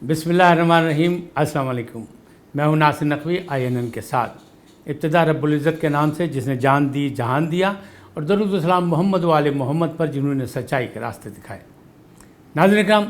بسم اللہ الرحمن الرحیم۔ السلام علیکم، میں ہوں ناصر نقوی INN کے ساتھ۔ ابتدا رب العزت کے نام سے جس نے جان دی جہان دیا، اور درود و سلام محمد و آل محمد پر جنہوں نے سچائی کے راستے دکھائے۔ ناظرین کرام،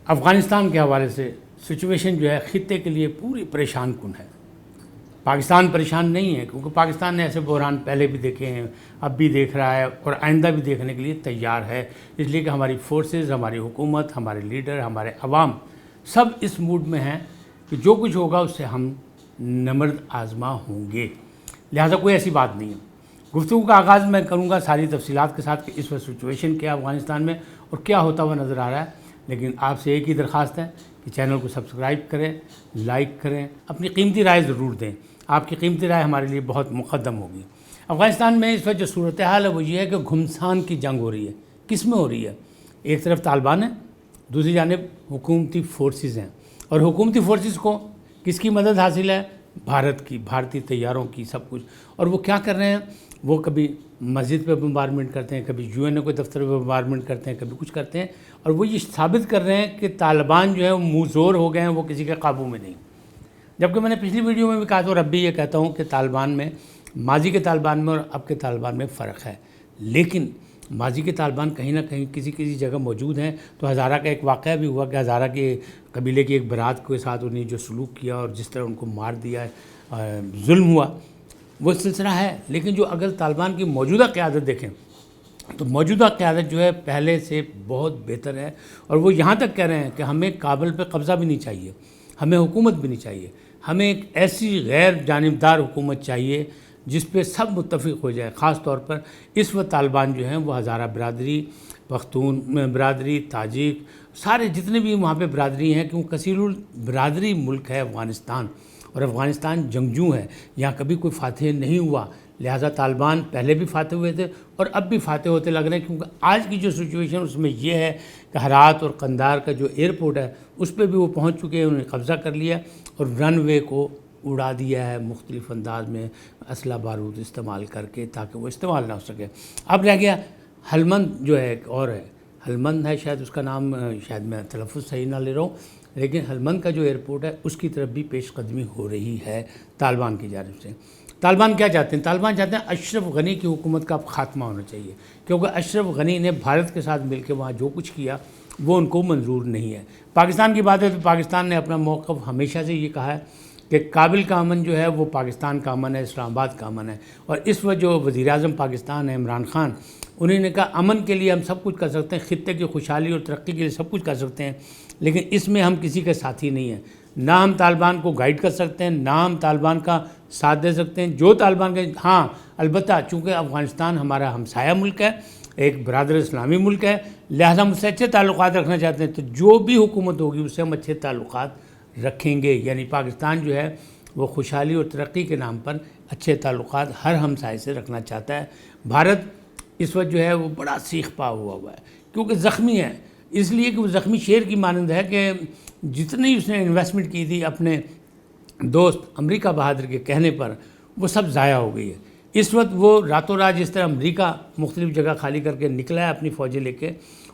افغانستان کے حوالے سے سچویشن جو ہے خطے کے لیے پوری پریشان کن ہے۔ پاکستان پریشان نہیں ہے، کیونکہ پاکستان نے ایسے بحران پہلے بھی دیکھے ہیں، اب بھی دیکھ رہا ہے اور آئندہ بھی دیکھنے کے لیے تیار ہے، اس لیے کہ ہماری فورسز، ہماری حکومت، ہمارے لیڈر، ہمارے عوام سب اس موڈ میں ہیں کہ جو کچھ ہوگا اس سے ہم نمرد آزما ہوں گے، لہٰذا کوئی ایسی بات نہیں ہے۔ گفتگو کا آغاز میں کروں گا ساری تفصیلات کے ساتھ کہ اس وقت سچویشن کیا افغانستان میں اور کیا ہوتا ہوا نظر آ رہا ہے، لیکن آپ سے ایک ہی درخواست ہے کہ چینل کو سبسکرائب کریں، لائک کریں، اپنی قیمتی رائے ضرور دیں۔ آپ کی قیمتی رائے ہمارے لیے بہت مقدم ہوگی۔ افغانستان میں اس وقت جو صورتحال ہے وہ یہ ہے کہ گھمسان کی جنگ ہو رہی ہے۔ کس میں ہو رہی ہے؟ ایک طرف طالبان ہے، دوسری جانب حکومتی فورسز ہیں، اور حکومتی فورسز کو کس کی مدد حاصل ہے؟ بھارت کی، بھارتی طیاروں کی، سب کچھ۔ اور وہ کیا کر رہے ہیں؟ وہ کبھی مسجد پہ بمبارمنٹ کرتے ہیں، کبھی UN کے دفتر پہ بمبارمنٹ کرتے ہیں، کبھی کچھ کرتے ہیں، اور وہ یہ ثابت کر رہے ہیں کہ طالبان جو ہے وہ منہ زور ہو گئے ہیں، وہ کسی کے قابو میں نہیں۔ جبکہ میں نے پچھلی ویڈیو میں بھی کہا تھا اور اب بھی یہ کہتا ہوں کہ طالبان میں، ماضی کے طالبان میں اور اب کے طالبان میں فرق ہے، لیکن ماضی کے طالبان کہیں نہ کہیں کسی جگہ موجود ہیں۔ تو ہزارہ کا ایک واقعہ بھی ہوا کہ ہزارہ کے قبیلے کی ایک برات کے ساتھ انہیں جو سلوک کیا اور جس طرح ان کو مار دیا، ظلم ہوا، وہ سلسلہ ہے۔ لیکن جو اگر طالبان کی موجودہ قیادت دیکھیں تو موجودہ قیادت جو ہے پہلے سے بہت بہتر ہے، اور وہ یہاں تک کہہ رہے ہیں کہ ہمیں کابل پہ قبضہ بھی نہیں چاہیے، ہمیں حکومت بھی نہیں چاہیے، ہمیں ایک ایسی غیر جانبدار حکومت چاہیے جس پہ سب متفق ہو جائے۔ خاص طور پر اس وقت طالبان جو ہیں وہ ہزارہ برادری، پختون برادری، تاجک، سارے جتنے بھی وہاں پہ برادری ہیں، کیوں کثیر البرادری ملک ہے افغانستان، اور افغانستان جنگجو ہے، یہاں کبھی کوئی فاتح نہیں ہوا، لہٰذا طالبان پہلے بھی فاتح ہوئے تھے اور اب بھی فاتح ہوتے لگ رہے ہیں، کیونکہ آج کی جو سچویشن اس میں یہ ہے کہ ہرات اور قندار کا جو ایئرپورٹ ہے اس پہ بھی وہ پہنچ چکے ہیں، انہوں نے قبضہ کر لیا اور رن وے کو اڑا دیا ہے مختلف انداز میں اسلحہ بارود استعمال کر کے، تاکہ وہ استعمال نہ ہو سکے۔ اب رہ گیا ہلمند جو ہے، ایک اور ہے، ہلمند ہے شاید اس کا نام، شاید میں تلفظ صحیح نہ لے رہا ہوں، لیکن ہلمند کا جو ایئرپورٹ ہے اس کی طرف بھی پیش قدمی ہو رہی ہے طالبان کی جانب سے۔ طالبان کیا چاہتے ہیں؟ طالبان چاہتے ہیں اشرف غنی کی حکومت کا اب خاتمہ ہونا چاہیے، کیونکہ اشرف غنی نے بھارت کے ساتھ مل کے وہاں جو کچھ کیا وہ ان کو منظور نہیں ہے۔ پاکستان کی بات ہے تو پاکستان نے اپنا موقف ہمیشہ سے یہ کہا ہے کہ کابل کا امن جو ہے وہ پاکستان کا امن ہے، اسلام آباد کا امن ہے، اور اس وقت جو وزیر اعظم پاکستان ہے عمران خان، انہوں نے کہا امن کے لیے ہم سب کچھ کر سکتے ہیں، خطے کی خوشحالی اور ترقی کے لیے سب کچھ کر سکتے ہیں، لیکن اس میں ہم کسی کے ساتھی نہیں ہیں، نہ ہم طالبان کو گائیڈ کر سکتے ہیں، نہ ہم طالبان کا ساتھ دے سکتے ہیں، جو طالبان کا، ہاں البتہ چونکہ افغانستان ہمارا ہمسایہ ملک ہے، ایک برادر اسلامی ملک ہے، لہذا ہم اس سے اچھے تعلقات رکھنا چاہتے ہیں، تو جو بھی حکومت ہوگی اس سے ہم اچھے تعلقات رکھیں گے۔ یعنی پاکستان جو ہے وہ خوشحالی اور ترقی کے نام پر اچھے تعلقات ہر ہمسائے سے رکھنا چاہتا ہے۔ بھارت اس وقت جو ہے وہ بڑا سیخ پا ہوا ہے، کیونکہ زخمی ہے، اس لیے کہ وہ زخمی شیر کی مانند ہے کہ جتنی اس نے انویسٹمنٹ کی تھی اپنے دوست امریکہ بہادر کے کہنے پر، وہ سب ضائع ہو گئی ہے۔ اس وقت وہ راتوں رات جس طرح امریکہ مختلف جگہ خالی کر کے نکلا ہے اپنی فوجیں لے کے،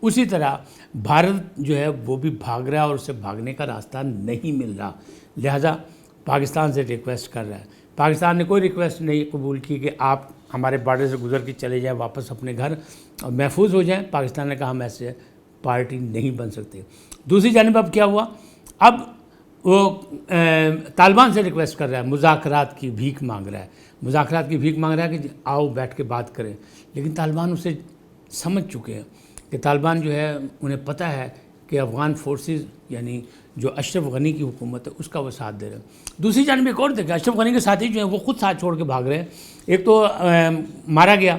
اسی طرح بھارت جو ہے وہ بھی بھاگ رہا ہے اور اس سے بھاگنے کا راستہ نہیں مل رہا، لہٰذا پاکستان سے ریکویسٹ کر رہا ہے۔ پاکستان نے کوئی ریکویسٹ نہیں قبول کی کہ آپ ہمارے بارڈر سے گزر کے چلے جائیں واپس اپنے گھر اور محفوظ ہو جائیں۔ پاکستان نے کہا ہم ایسے پارٹی نہیں بن سکتے۔ دوسری جانب اب کیا ہوا؟ اب وہ طالبان سے ریکویسٹ کر رہا ہے، مذاکرات کی بھیک مانگ رہا ہے، مذاکرات کی بھیک مانگ رہا ہے کہ آؤ بیٹھ کے بات کریں، لیکن طالبان اسے سمجھ چکے ہیں کہ طالبان جو ہے انہیں پتہ ہے کہ افغان فورسز یعنی جو اشرف غنی کی حکومت ہے اس کا وہ ساتھ دے رہے ہیں۔ دوسری جانب ایک اور دیکھیں، اشرف غنی کے ساتھی جو ہیں وہ خود ساتھ چھوڑ کے بھاگ رہے ہیں۔ ایک تو مارا گیا،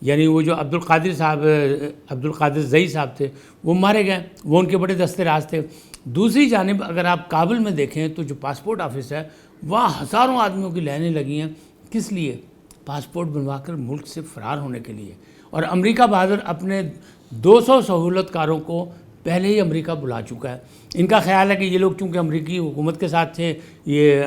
یعنی وہ جو عبدالقادر زئی صاحب تھے وہ مارے گئے، وہ ان کے بڑے دستے راز تھے۔ دوسری جانب اگر آپ کابل میں دیکھیں تو جو پاسپورٹ آفس ہے وہاں ہزاروں آدمیوں کی لائنیں لگی ہیں، کس لیے؟ پاسپورٹ بنوا کر ملک سے فرار ہونے کے لیے۔ اور امریکہ بہادر اپنے 200 سہولت کاروں کو پہلے ہی امریکہ بلا چکا ہے۔ ان کا خیال ہے کہ یہ لوگ چونکہ امریکی حکومت کے ساتھ تھے، یہ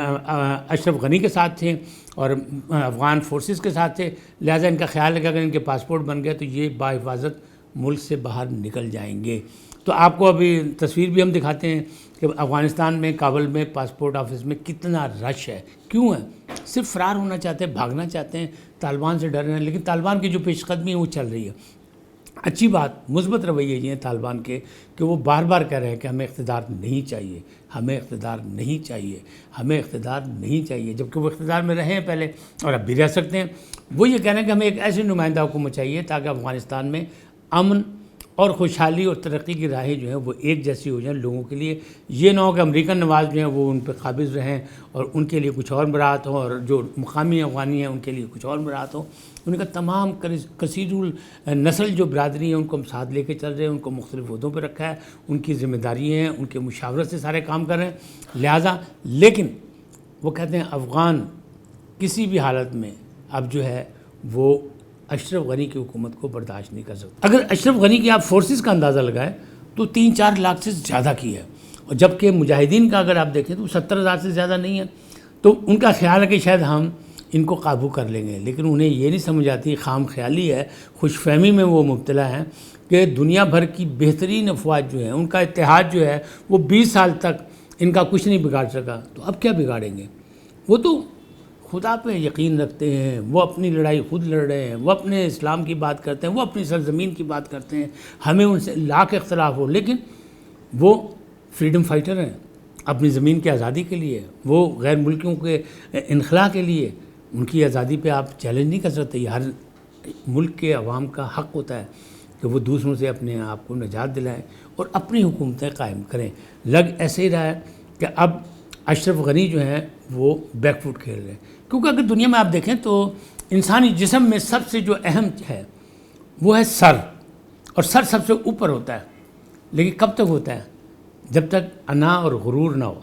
اشرف غنی کے ساتھ تھے اور افغان فورسز کے ساتھ تھے، لہٰذا ان کا خیال ہے کہ اگر ان کے پاسپورٹ بن گئے تو یہ باحفاظت ملک سے باہر نکل جائیں گے۔ تو آپ کو ابھی تصویر بھی ہم دکھاتے ہیں کہ افغانستان میں کابل میں پاسپورٹ آفس میں کتنا رش ہے۔ کیوں ہے؟ صرف فرار ہونا چاہتے ہیں، بھاگنا چاہتے ہیں، طالبان سے ڈر رہے ہیں، لیکن طالبان کی جو پیش قدمی ہے وہ چل رہی ہے۔ اچھی بات، مثبت رویے یہ ہیں طالبان کے کہ وہ بار بار کہہ رہے ہیں کہ ہمیں اقتدار نہیں چاہیے، ہمیں اقتدار نہیں چاہیے، ہمیں اقتدار نہیں چاہیے، جبکہ وہ اقتدار میں رہے ہیں پہلے اور اب بھی رہ سکتے ہیں۔ وہ یہ کہہ رہے ہیں کہ ہمیں ایک ایسی نمائندہ حکومت چاہیے تاکہ افغانستان میں امن اور خوشحالی اور ترقی کی راہیں جو ہیں وہ ایک جیسی ہو جائیں لوگوں کے لیے۔ یہ نہ ہو کہ امریکن نواز جو ہیں وہ ان پہ قابض رہیں اور ان کے لیے کچھ اور مراحت ہوں، اور جو مقامی افغانی ہیں ان کے لیے کچھ اور مراحت ہوں۔ ان کا تمام کثیر النسل جو برادری ہیں ان کو ہم ساتھ لے کے چل رہے ہیں، ان کو مختلف عہدوں پہ رکھا ہے، ان کی ذمہ داری ہیں، ان کے مشاورت سے سارے کام کر رہے ہیں۔ لہٰذا لیکن وہ کہتے ہیں افغان کسی بھی حالت میں اب جو ہے وہ اشرف غنی کی حکومت کو برداشت نہیں کر سکتا۔ اگر اشرف غنی کی آپ فورسز کا اندازہ لگائیں تو 3-4 لاکھ سے زیادہ کی ہے، اور جبکہ مجاہدین کا اگر آپ دیکھیں تو 70,000 سے زیادہ نہیں ہے۔ تو ان کا خیال ہے کہ شاید ہم ان کو قابو کر لیں گے، لیکن انہیں یہ نہیں سمجھ آتی، خام خیالی ہے، خوش فہمی میں وہ مبتلا ہیں کہ دنیا بھر کی بہترین افواج جو ہیں ان کا اتحاد جو ہے وہ 20 سال تک ان کا کچھ نہیں بگاڑ سکا، تو اب کیا بگاڑیں گے؟ وہ تو خدا پہ یقین رکھتے ہیں، وہ اپنی لڑائی خود لڑ رہے ہیں، وہ اپنے اسلام کی بات کرتے ہیں، وہ اپنی سرزمین کی بات کرتے ہیں، ہمیں ان سے لاکھ اختلاف ہو، لیکن وہ فریڈم فائٹر ہیں اپنی زمین کی آزادی کے لیے، وہ غیر ملکیوں کے انخلاء کے لیے۔ ان کی آزادی پہ آپ چیلنج نہیں کر سکتے۔ یہ ہر ملک کے عوام کا حق ہوتا ہے کہ وہ دوسروں سے اپنے آپ کو نجات دلائیں اور اپنی حکومتیں قائم کریں۔ لگ ایسے ہی رہا ہے کہ اب اشرف غنی جو ہیں وہ بیک فٹ کھیل رہے ہیں، کیونکہ اگر دنیا میں آپ دیکھیں تو انسانی جسم میں سب سے جو اہم ہے وہ ہے سر، اور سر سب سے اوپر ہوتا ہے، لیکن کب تک ہوتا ہے؟ جب تک انا اور غرور نہ ہو۔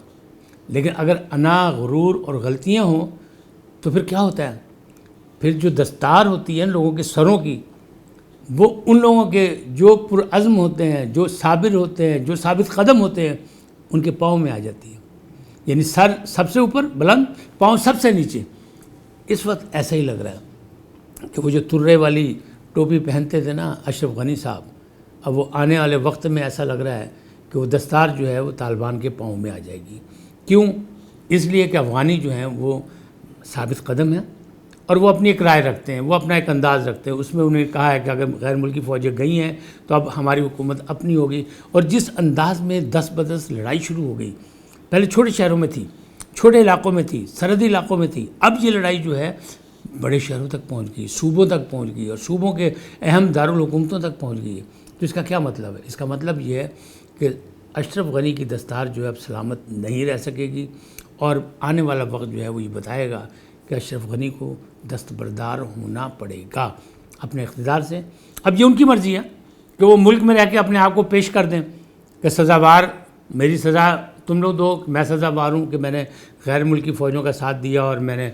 لیکن اگر انا، غرور اور غلطیاں ہوں تو پھر کیا ہوتا ہے؟ پھر جو دستار ہوتی ہے لوگوں کے سروں کی، وہ ان لوگوں کے جو پرعزم ہوتے ہیں، جو صابر ہوتے ہیں، جو ثابت قدم ہوتے ہیں، ان کے پاؤں میں آ جاتی ہے۔ یعنی سر سب سے اوپر بلند، پاؤں سب سے نیچے۔ اس وقت ایسا ہی لگ رہا ہے کہ وہ جو ترے والی ٹوپی پہنتے تھے نا اشرف غنی صاحب، اب وہ آنے والے وقت میں ایسا لگ رہا ہے کہ وہ دستار جو ہے وہ طالبان کے پاؤں میں آ جائے گی۔ کیوں؟ اس لیے کہ افغانی جو ہیں وہ ثابت قدم ہیں اور وہ اپنی ایک رائے رکھتے ہیں، وہ اپنا ایک انداز رکھتے ہیں۔ اس میں انہیں کہا ہے کہ اگر غیر ملکی فوجیں گئی ہیں تو اب ہماری حکومت اپنی ہوگی، اور جس انداز میں 10 بدس لڑائی شروع ہو گئی، پہلے چھوٹے شہروں میں تھی، چھوٹے علاقوں میں تھی، سرحدی علاقوں میں تھی، اب یہ لڑائی جو ہے بڑے شہروں تک پہنچ گئی، صوبوں تک پہنچ گئی، اور صوبوں کے اہم دارالحکومتوں تک پہنچ گئی ہے۔ تو اس کا کیا مطلب ہے؟ اس کا مطلب یہ ہے کہ اشرف غنی کی دستار جو ہے اب سلامت نہیں رہ سکے گی، اور آنے والا وقت جو ہے وہ یہ بتائے گا کہ اشرف غنی کو دستبردار ہونا پڑے گا اپنے اقتدار سے۔ اب یہ ان کی مرضی ہے کہ وہ ملک میں رہ کے اپنے آپ کو پیش کر دیں کہ سزاوار، میری سزا تم لوگ دو، میں سزاوار ہوں کہ میں نے غیر ملکی فوجوں کا ساتھ دیا اور میں نے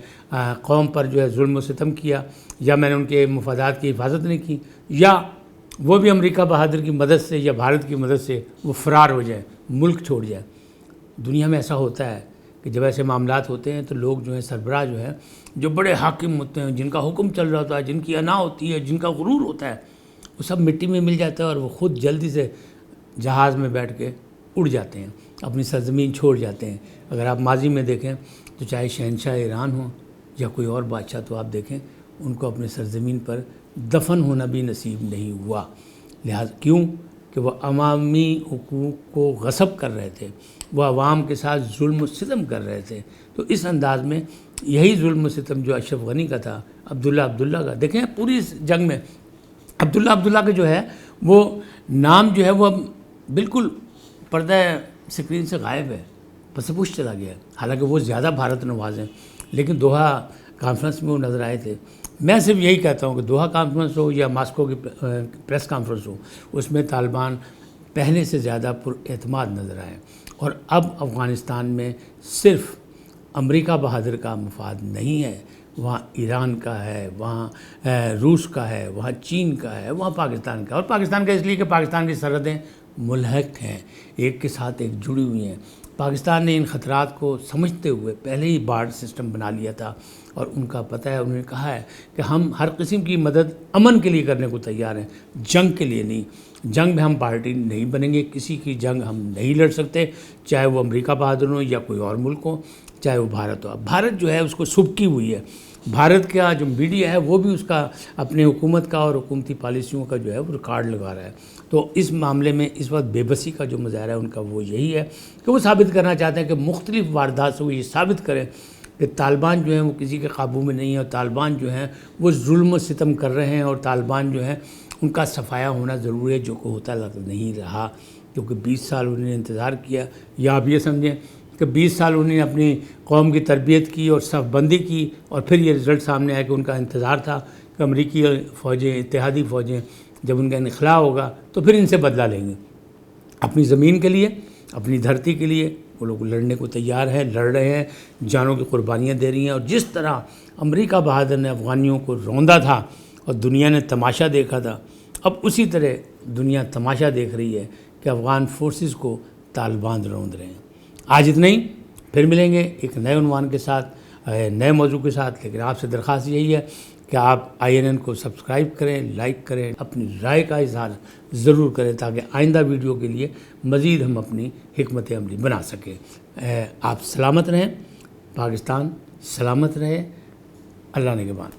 قوم پر جو ہے ظلم و ستم کیا، یا میں نے ان کے مفادات کی حفاظت نہیں کی، یا وہ بھی امریکہ بہادر کی مدد سے یا بھارت کی مدد سے وہ فرار ہو جائے، ملک چھوڑ جائے۔ دنیا میں ایسا ہوتا ہے کہ جب ایسے معاملات ہوتے ہیں تو لوگ جو ہیں سربراہ جو ہیں، جو بڑے حاکم ہوتے ہیں، جن کا حکم چل رہا ہوتا ہے، جن کی انا ہوتی ہے، جن کا غرور ہوتا ہے، وہ سب مٹی میں مل جاتا ہے اور وہ خود جلدی سے جہاز میں بیٹھ کے اڑ جاتے ہیں، اپنی سرزمین چھوڑ جاتے ہیں۔ اگر آپ ماضی میں دیکھیں تو چاہے شہنشاہ ایران ہوں یا کوئی اور بادشاہ، تو آپ دیکھیں ان کو اپنے سرزمین پر دفن ہونا بھی نصیب نہیں ہوا۔ لہٰذا کیوں؟ کہ وہ عوامی حقوق کو غصب کر رہے تھے، وہ عوام کے ساتھ ظلم و ستم کر رہے تھے۔ تو اس انداز میں یہی ظلم و ستم جو اشرف غنی کا تھا، عبداللہ کا، دیکھیں پوری اس جنگ میں عبداللہ کا جو ہے وہ نام جو ہے وہ اب بالکل پردہ اسکرین سے غائب ہے، پس پوش چلا گیا ہے۔ حالانکہ وہ زیادہ بھارت نواز ہیں، لیکن دوحہ کانفرنس میں وہ نظر آئے تھے۔ میں صرف یہی کہتا ہوں کہ دوحہ کانفرنس ہو یا ماسکو کی پریس کانفرنس ہو، اس میں طالبان پہلے سے زیادہ پر اعتماد نظر آئے، اور اب افغانستان میں صرف امریکہ بہادر کا مفاد نہیں ہے، وہاں ایران کا ہے، وہاں روس کا ہے، وہاں چین کا ہے، وہاں پاکستان کا، اور پاکستان کا اس لیے کہ پاکستان کی سرحدیں ملحق ہیں، ایک کے ساتھ ایک جڑی ہوئی ہیں۔ پاکستان نے ان خطرات کو سمجھتے ہوئے پہلے ہی بارڈر سسٹم بنا لیا تھا، اور ان کا پتہ ہے، انہوں نے کہا ہے کہ ہم ہر قسم کی مدد امن کے لیے کرنے کو تیار ہیں، جنگ کے لیے نہیں۔ جنگ میں ہم پارٹی نہیں بنیں گے، کسی کی جنگ ہم نہیں لڑ سکتے، چاہے وہ امریکہ بہادر ہو یا کوئی اور ملک ہو، چاہے وہ بھارت ہو۔ بھارت جو ہے اس کو سبکی ہوئی ہے، بھارت کا جو میڈیا ہے وہ بھی اس کا اپنے حکومت کا اور حکومتی پالیسیوں کا جو ہے وہ ریکارڈ لگا رہا ہے۔ تو اس معاملے میں اس وقت بے بسی کا جو مظاہرہ ہے ان کا وہ یہی ہے کہ وہ ثابت کرنا چاہتے ہیں کہ مختلف واردات سے وہ یہ ثابت کریں کہ طالبان جو ہیں وہ کسی کے قابو میں نہیں ہے، اور طالبان جو ہیں وہ ظلم و ستم کر رہے ہیں، اور طالبان جو ہیں ان کا صفایا ہونا ضروری ہے، جو کہ ہوتا لگ نہیں رہا، کیونکہ 20 سال انہوں نے انتظار کیا۔ یا آپ یہ سمجھیں کہ 20 سال انہوں نے اپنی قوم کی تربیت کی اور صف بندی کی، اور پھر یہ رزلٹ سامنے آیا کہ ان کا انتظار تھا کہ امریکی فوجیں، اتحادی فوجیں جب ان کا انخلاء ہوگا تو پھر ان سے بدلہ لیں گے۔ اپنی زمین کے لیے، اپنی دھرتی کے لیے وہ لوگ لڑنے کو تیار ہیں، لڑ رہے ہیں، جانوں کی قربانیاں دے رہی ہیں۔ اور جس طرح امریکہ بہادر نے افغانیوں کو روندا تھا اور دنیا نے تماشا دیکھا تھا، اب اسی طرح دنیا تماشا دیکھ رہی ہے کہ افغان فورسز کو طالبان روند رہے ہیں۔ آج اتنا ہی، پھر ملیں گے ایک نئے عنوان کے ساتھ، نئے موضوع کے ساتھ، لیکن آپ سے درخواست یہی ہے کہ آپ INN کو سبسکرائب کریں، لائک کریں، اپنی رائے کا اظہار ضرور کریں تاکہ آئندہ ویڈیو کے لیے مزید ہم اپنی حکمت عملی بنا سکیں۔ آپ سلامت رہیں، پاکستان سلامت رہے، اللہ نگہبان۔